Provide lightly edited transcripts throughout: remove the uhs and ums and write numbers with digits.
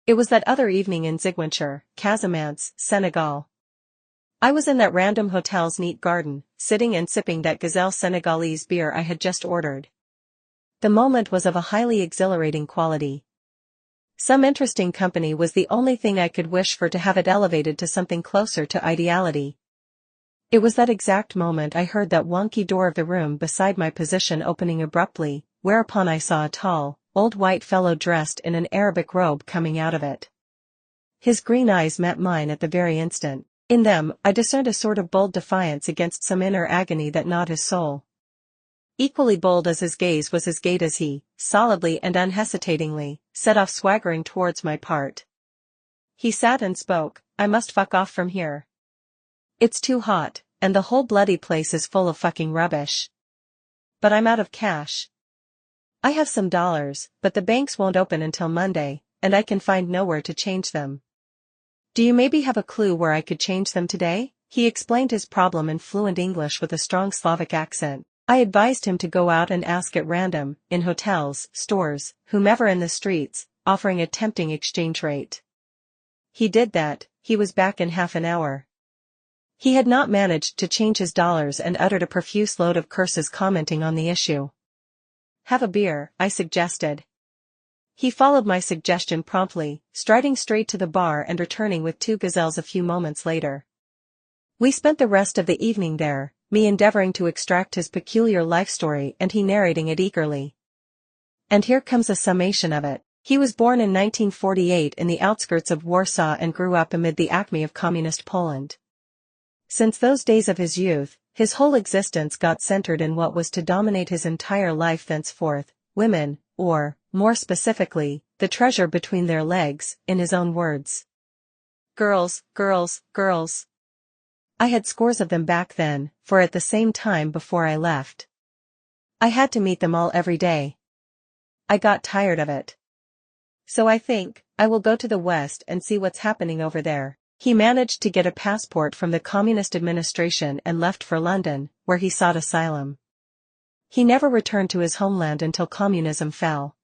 It was that other evening in Ziguinchor, Casamance, Senegal. I was in that random hotel's neat garden, sitting and sipping that Gazelle Senegalese beer I had just ordered. The moment was of a highly exhilarating quality. Some interesting company was the only thing I could wish for to have it elevated to something closer to ideality. It was that exact moment I heard that wonky door of the room beside my position opening abruptly, whereupon I saw a tall, old white fellow dressed in an Arabic robe coming out of it. His green eyes met mine at the very instant. In them, I discerned a sort of bold defiance against some inner agony that gnawed his soul. Equally bold as his gaze was his gait as he, solidly and unhesitatingly, set off swaggering towards my part. He sat and spoke, "I must fuck off from here. It's too hot, and the whole bloody place is full of fucking rubbish. But I'm out of cash. I have some dollars, but the banks won't open until Monday, and I can find nowhere to change them. Do you maybe have a clue where I could change them today?" He explained his problem in fluent English with a strong Slavic accent. I advised him to go out and ask at random, in hotels, stores, whomever in the streets, offering a tempting exchange rate. He did that. He was back in half an hour. He had not managed to change his dollars and uttered a profuse load of curses commenting on the issue. "Have a beer," I suggested. He followed my suggestion promptly, striding straight to the bar and returning with 2 gazelles a few moments later. We spent the rest of the evening there, me endeavoring to extract his peculiar life story and he narrating it eagerly. And here comes a summation of it. He was born in 1948 in the outskirts of Warsaw and grew up amid the acme of communist Poland. Since those days of his youth, his whole existence got centered in what was to dominate his entire life thenceforth, women, or, more specifically, the treasure between their legs, in his own words. Girls, girls, girls. I had scores of them back then, for at the same time before I left. I had to meet them all every day. I got tired of it. So I think, I will go to the West and see what's happening over there. He managed to get a passport from the communist administration and left for London, where he sought asylum. He never returned to his homeland until communism fell.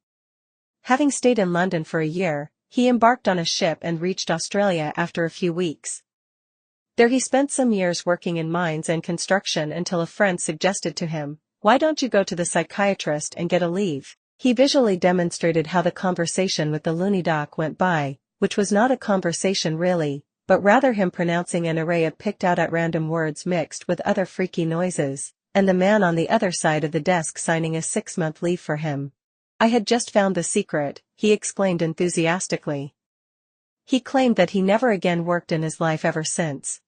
Having stayed in London for a year, he embarked on a ship and reached Australia after a few weeks. There he spent some years working in mines and construction until a friend suggested to him, "Why don't you go to the psychiatrist and get a leave?" He visually demonstrated how the conversation with the loony doc went by, which was not a conversation really, but rather him pronouncing an array of picked out at random words mixed with other freaky noises, and the man on the other side of the desk signing a 6-month leave for him. I had just found the secret, he exclaimed enthusiastically. He claimed that he never again worked in his life ever since.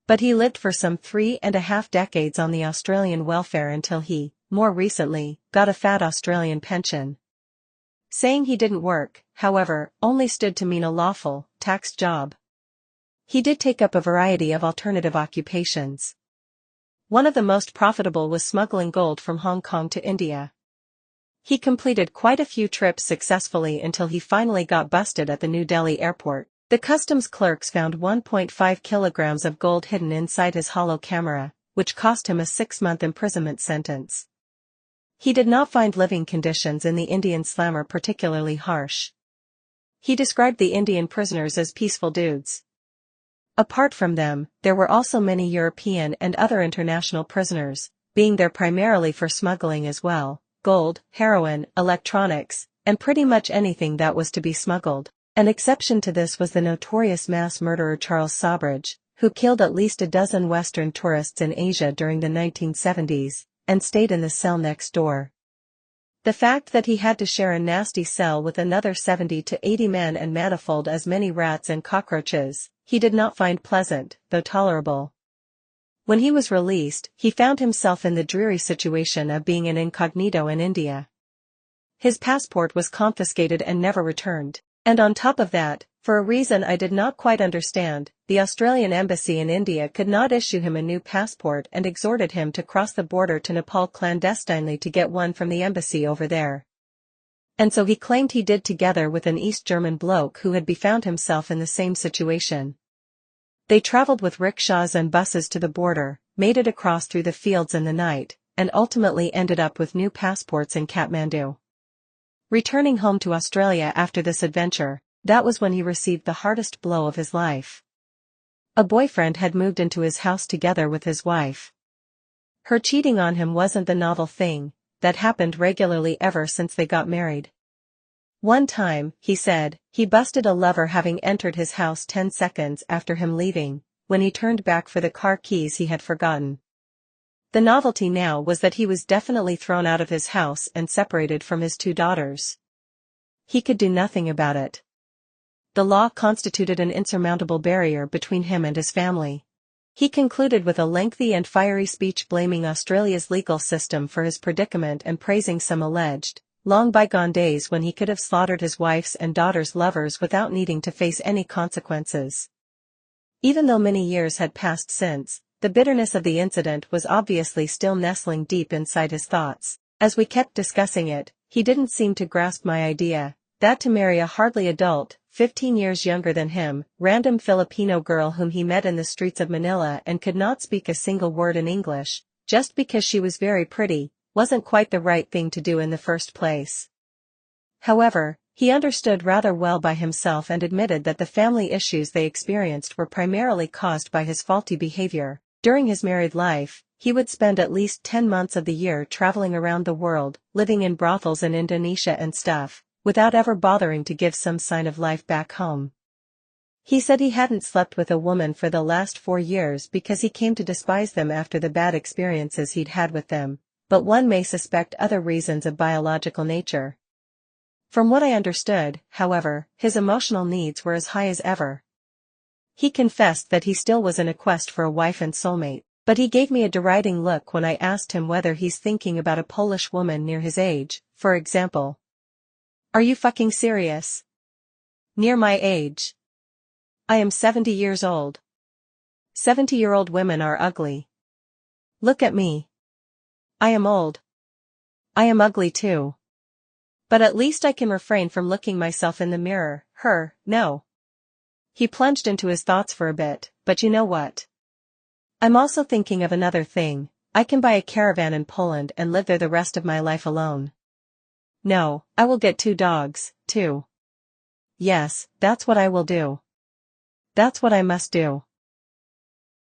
But he lived for some 3.5 decades on the Australian welfare until he, more recently, got a fat Australian pension. Saying he didn't work, however, only stood to mean a lawful, taxed job. He did take up a variety of alternative occupations. One of the most profitable was smuggling gold from Hong Kong to India. He completed quite a few trips successfully until he finally got busted at the New Delhi airport. The customs clerks found 1.5 kilograms of gold hidden inside his hollow camera, which cost him a 6-month imprisonment sentence. He did not find living conditions in the Indian slammer particularly harsh. He described the Indian prisoners as peaceful dudes. Apart from them, there were also many European and other international prisoners, being there primarily for smuggling as well, gold, heroin, electronics, and pretty much anything that was to be smuggled. An exception to this was the notorious mass murderer Charles Sawbridge, who killed at least a dozen Western tourists in Asia during the 1970s, and stayed in the cell next door. The fact that he had to share a nasty cell with another 70 to 80 men and manifold as many rats and cockroaches, he did not find pleasant, though tolerable. When he was released, he found himself in the dreary situation of being an incognito in India. His passport was confiscated and never returned. And on top of that, for a reason I did not quite understand, the Australian embassy in India could not issue him a new passport and exhorted him to cross the border to Nepal clandestinely to get one from the embassy over there. And so he claimed he did together with an East German bloke who had found himself in the same situation. They traveled with rickshaws and buses to the border, made it across through the fields in the night, and ultimately ended up with new passports in Kathmandu. Returning home to Australia after this adventure, That was when he received the hardest blow of his life. A boyfriend had moved into his house together with his wife. Her cheating on him wasn't the novel thing, that happened regularly ever since they got married. One time, he said, he busted a lover having entered his house 10 seconds after him leaving, when he turned back for the car keys he had forgotten. The novelty now was that he was definitely thrown out of his house and separated from his 2 daughters. He could do nothing about it. The law constituted an insurmountable barrier between him and his family. He concluded with a lengthy and fiery speech blaming Australia's legal system for his predicament and praising some alleged, long bygone days when he could have slaughtered his wife's and daughter's lovers without needing to face any consequences. Even though many years had passed since, the bitterness of the incident was obviously still nestling deep inside his thoughts. As we kept discussing it, he didn't seem to grasp my idea, that to marry a hardly adult, 15 years younger than him, random Filipino girl whom he met in the streets of Manila and could not speak a single word in English, just because she was very pretty, wasn't quite the right thing to do in the first place. However, he understood rather well by himself and admitted that the family issues they experienced were primarily caused by his faulty behavior. During his married life, he would spend at least 10 months of the year traveling around the world, living in brothels in Indonesia and stuff, without ever bothering to give some sign of life back home. He said he hadn't slept with a woman for the last 4 years because he came to despise them after the bad experiences he'd had with them, but one may suspect other reasons of biological nature. From what I understood, however, his emotional needs were as high as ever. He confessed that he still was in a quest for a wife and soulmate, but he gave me a deriding look when I asked him whether he's thinking about a Polish woman near his age, for example. Are you fucking serious? Near my age? I am 70 years old. 70-year-old women are ugly. Look at me. I am old. I am ugly too. But at least I can refrain from looking myself in the mirror, no. He plunged into his thoughts for a bit, but you know what? I'm also thinking of another thing. I can buy a caravan in Poland and live there the rest of my life alone. No, I will get 2 dogs, too. Yes, that's what I will do. That's what I must do.